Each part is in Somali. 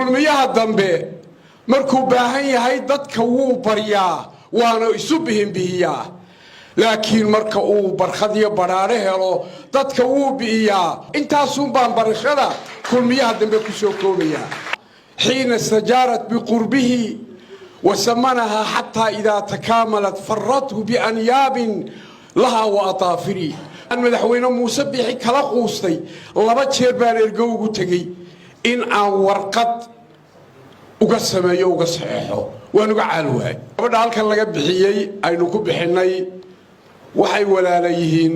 kulmiyaha dambe markuu baahan yahay dadka wuu baryaa waana isu bihiyaa laakiin marka uu barxad iyo baraare helo dadka wuu biiyaa intaasun baan barashada kulmiyaha dambe ku soo koobaya حين استجارت بقربه وسمنها حتى إذا تكاملت فرته بأنياب لها وأطافري المدحوين موسى بيحي كلا قوستي لبا جير بان ارغو تغي ان ان ورقد uga sameeyo uga saxeexo waan uga caalwaay gabadha halkan laga bixiyay aynu ku bixinay waxay walaalayihiin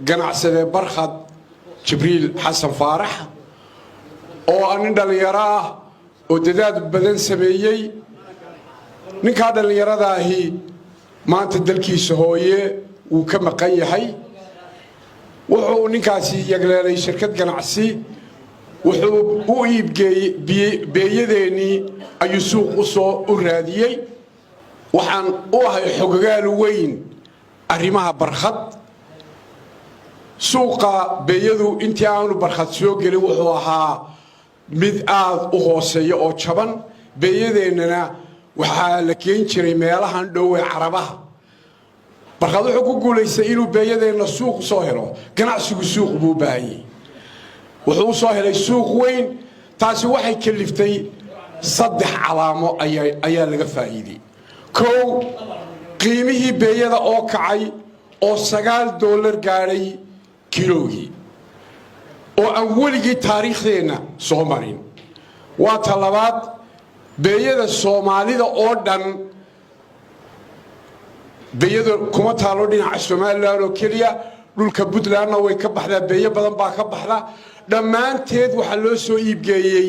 ganacsade barxad jibriil xasan faarax oo aan dhalinyaro ah oo dadaal badan sameeyay ninka dhalinyarada ahi maanta dalkiisa hooye uu ka maqan yahay wuxuu ninkaasi yagleelay shirkad ganacsi wuxuu u iibgeeyay beeyadeeni ayuu suuq u soo raadiyay waxaan u ahay xogagaal weyn arrimaha barxad suuqa beeyadu intii aanu barxad soo gelin wuxuu ahaa mid aad u hooseeyo oo jaban beeyadeennana waxaa la keen jiray meelahan dhow ee carabaha barxad wuxuu ku guulaystay inuu beeyadeenna suuq soo helo ganacsigu suuq buu baahayay wuxuu soo helay suuq weyn taasi waxay kaliftay saddex calaamo ayaa laga faa'iiday koow qiimihii beeyada oo kacay oo $9 gaaray kiilogii oo aan weligii taariikhdeena soo marin waa talabaad beeyada Soomaalida oo dhan beeyada kuma taalo dhinaca Soomaaliland oo kaliya dhulka Puntlandna way ka baxdaa beeyo badan baa ka baxda dhammaanteed waxa loo soo iibgeeyay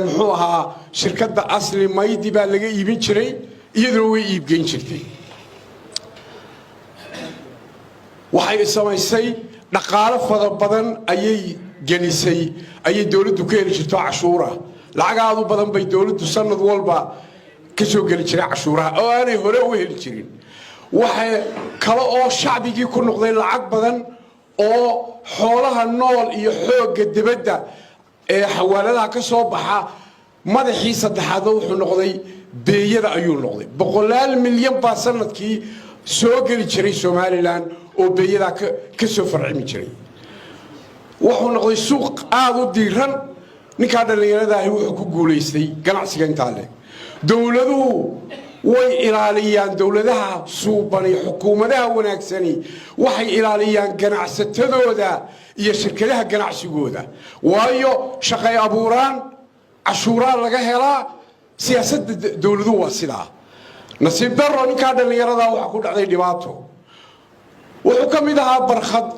muxuu ahaa shirkadda asli maydi baa laga iibin jiray iyadoo way iibgeyn jirtay waxay samaysay dhaqaale fara badan ayay gelisay ayay dawladdu ka heli jirto cashuura lacagaadu badan bay dawladdu sanad walba ka soo geli jiray cashuuraha oo aanay hore u heli jirin waxa kale oo shacbigii ku noqday lacag badan oo xoolaha nool iyo xoogga dibadda ee xawaaladaha ka soo baxa madaxii saddexaad wuxuu noqday beeyada ayuu noqday 100 milyan baa sanadkii soo geli jiray Somaliland oo beeyada ka soo farcimi jiray wuxuu noqday suuq aad u diiran ninka dhalinyarada ah wuxuu ku guuleystay ganacsiga inta leh dawladuhu way ilaaliyaan dawladaha suuban iyo xukuumadaha wanaagsani waxay ilaaliyaan ganacsatadooda iyo shirkadaha ganacsigooda waayo shaqay abuuraan cashuura laga helaa siyaasadda dawladuhu waa sidaa nasiib darro ninka dhalinyarada waxa ku dhacday dhibaato wuxuu ka mid ahaa barxad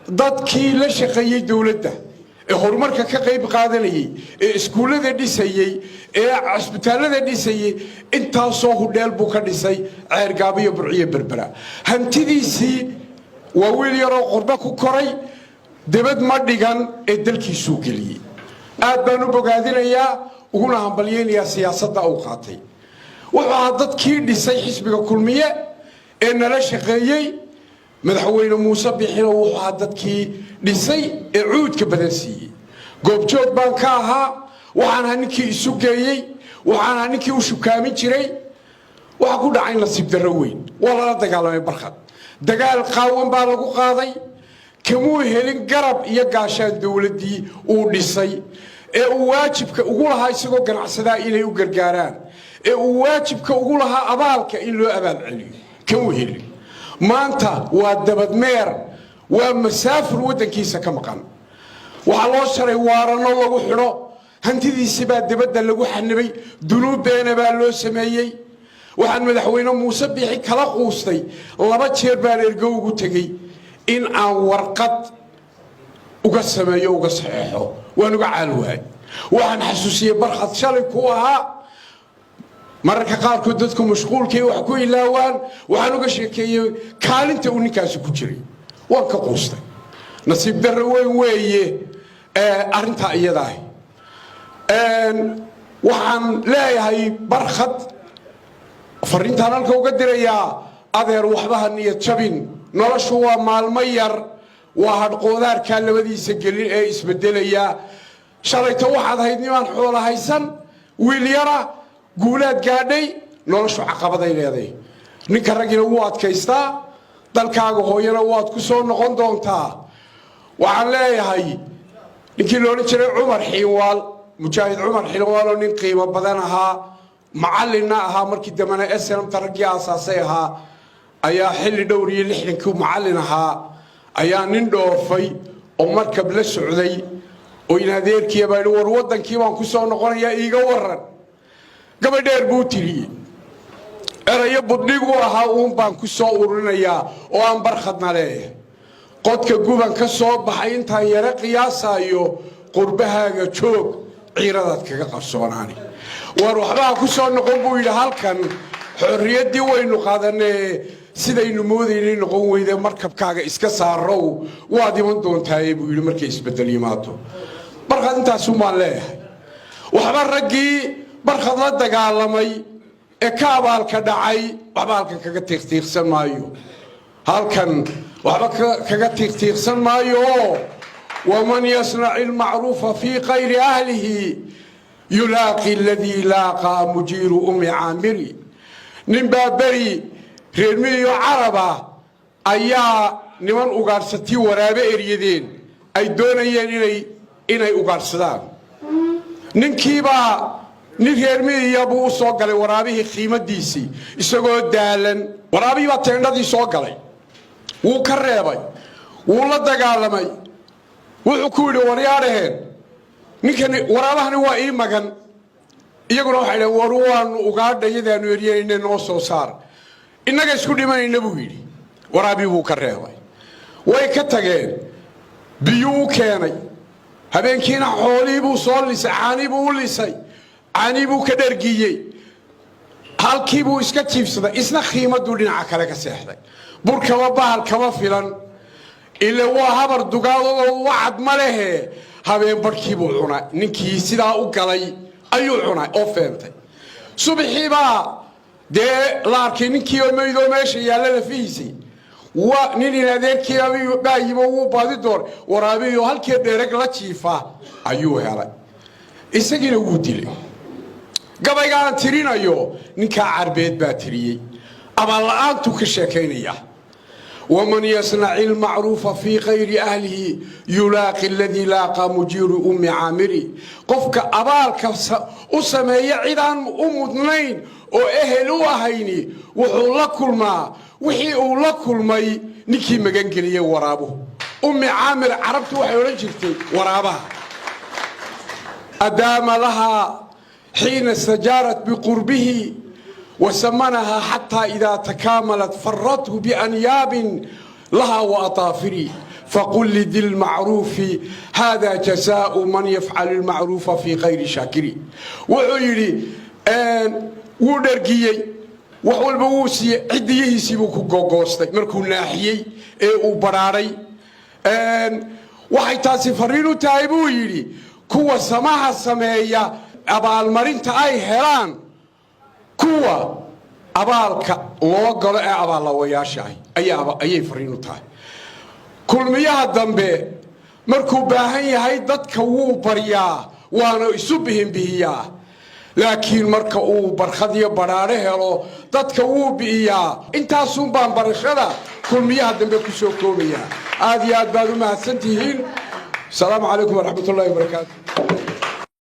dadkii la shaqeeyay dawladda ee horumarka ka qayb qaadanayay ee iskuulada dhisayay ee cisbitaalada dhisayay inta soo hudheel buu ka dhisay ceergaab iyo burciye berbera hantidiisii waa wiil yar oo qurba ku koray dibad ma dhigan ee dalkiisu galiyay aad baan u bogaadinayaa uguna hambalyeynaya siyaasadda uu qaatay wuxuu dadkii dhisay xisbiga kulmiye ee nala shaqeeyay madaxweyne Muuse Bixilo wuxuu dadkii dhisay ee cuudka badan siiyay goobjoog baan ka ahaa waxaan ninkii isu geeyay waxaan ninkii u shukaamin jiray waxa ku dhacay nasiib darro weyn wala la dagaalamay barxad dagaal qaawan baa lagu qaaday kamuu helin garab iyo gaashaan dawladii uu dhisay ee uu waajibka ugu lahaa isagoo ganacsada inay u gargaaraan ee uu waajibka ugu lahaa abaalka in loo abaal celiyo kamuu helin maanta waa dabadmeer waa masaafir wadankiisa ka maqan waxa loo sharay waarano lagu xidho hantidiisa baa dibadda lagu xanibay dunuubeena baa loo sameeyay waxaan madaxweyne Muuse Bixi kala quustay laba jeer baan ergo ugu tagay in aan warqad uga sameeyo uga saxeexo waan uga caalwaay waxaan xasuusiyay barxad shalay ku ahaa mararka qaarkood dadku mashquulkii wax ku ilaawaan waxaan uga sheekeeyay kaalinta uu ninkaasi ku jiray waan ka quustay nasiib darro weyn weeye arinta iyada waxaan leeyahay barxad fariintan halka uga dirayaa adeer waxba niyad jabin noloshu waa maalmo yar waa hadqoodaarka labadiisa gelin ee isbedelaya shalayto waxaad hayd niman xoolo haysan ويليرا قولات قادي نولشو عقبضي ليدي ninka ragina wuu adkaystaa dalkaaga hooyana waad ku soo noqon doontaa waxaan leeyahay ninkii loo jiray Umar Xiiwaal mujaahid Umar Xiiwaal oo nin qiimo badan ahaa macallinna ahaa markii damana SLM taraqi asaasay ahaa ayaa xilli dhowriye 60 macallin ahaa ayaa nin dhoofay oo markab la socday oo inaadeerkii baa war wadankii baan ku soo noqonayaa iiga waran gabadheer buu tiriyay erayo budhigu ahaa baan ku soo ururinayaa oo aan barkhadna leeyahay qodka guban ka soo baxay intaan yara qiyaasayo qurbahaaga joog ciiradaad kaga qabsoonaani war waxba ku soo noqon buu yiri halkan xorriyadii waynu qaadanay sidaynu moodaynay noqon weyday markabkaaga iska saarow waad iman doontaa buu yiri markay isbedel yimaado barkhad intaas uma leeyahay waxba raggii barkhad la dagaalamay كابالك دعي وحبالك كتيخ مايو هالكن وحبالك كتيخ مايو ومن يصنع المعروف في غير أهله يلاقي الذي لاقى مجير أم عامري نمبابري ريرمي عربة أيا نمان أغارستي ورابع إريدين أي دونيين إني أغارستان ننكيبا نيرمي يابو سو غلي ورابي قيمديسي اسغو دالن ورابي با تنددي سو غلي وو كريباي وو لا دغالماي وو كويدو وريارهن نيكني ورابهني وا اي مغان iyaguna waxay leeyihiin waruwan uga dhayadaan weeriyeen noo soo saar inaga isku dhimanayna buu yiri waraabi buu ka reebay way ka tageen biyuu keenay habeenkiina xoolii buu soo lisay caani buu lisay caani buu ka dhargiyay halkii buu iska tiibsaday isna qiimadu dhinaca kale ka seexday burka bahal kama filan ila waa habar dugaadoo wacad ma lehe habeen barkii buu cunay ninkii sidaa u galay ayuu cunay oo feentay subaxiiba dee laarkii ninkii oo meedo meesha yaala la fiisay waa nin adeerkii ayuu baayimo uu baadi door waraabiyo halkii dheerag la jiifa ayuu helay isagina wuu dilay gabaygaan tirinayo ninka carbeed baa tiriyay ama la'aantu ka sheekeynaya ومن يصنع المعروف في غير أهله يلاقي الذي لاقى مجير أم عامري قفك أبالك أسمي عيدان أمدنين وأهلوا هيني وحول كل ما وحي أول كل ما نكي مجنجلية ورابه أم عامر عرفت وحي رجلتي ورابها أدام لها حين استجارت بقربه وسمنها حتى إذا تكاملت فرته بأنياب لها وأطافري فقل لذي المعروف هذا جزاء من يفعل المعروف في غير شاكري وعيري ودرقيي وحول بوسي عديه سيبوكو غوغوستي مركو ناحيي وبراري وحي تاسي فرينو تايبو يري كوا سماها سمايا أبا المرين تاي هيران كوا أبالك لو قال أبال وياشاي أي فرينو تاي كل مياه الدنبه مركو باهي هاي ضدك وو بريا وانا يسبهم بيا لكن مركو برخديه براره هلو ضدك وو بيا انت سوبان برخدا كل مياه الدنبه كسو كوبيا هذه ادبادو ما سنتين السلام عليكم ورحمه الله وبركاته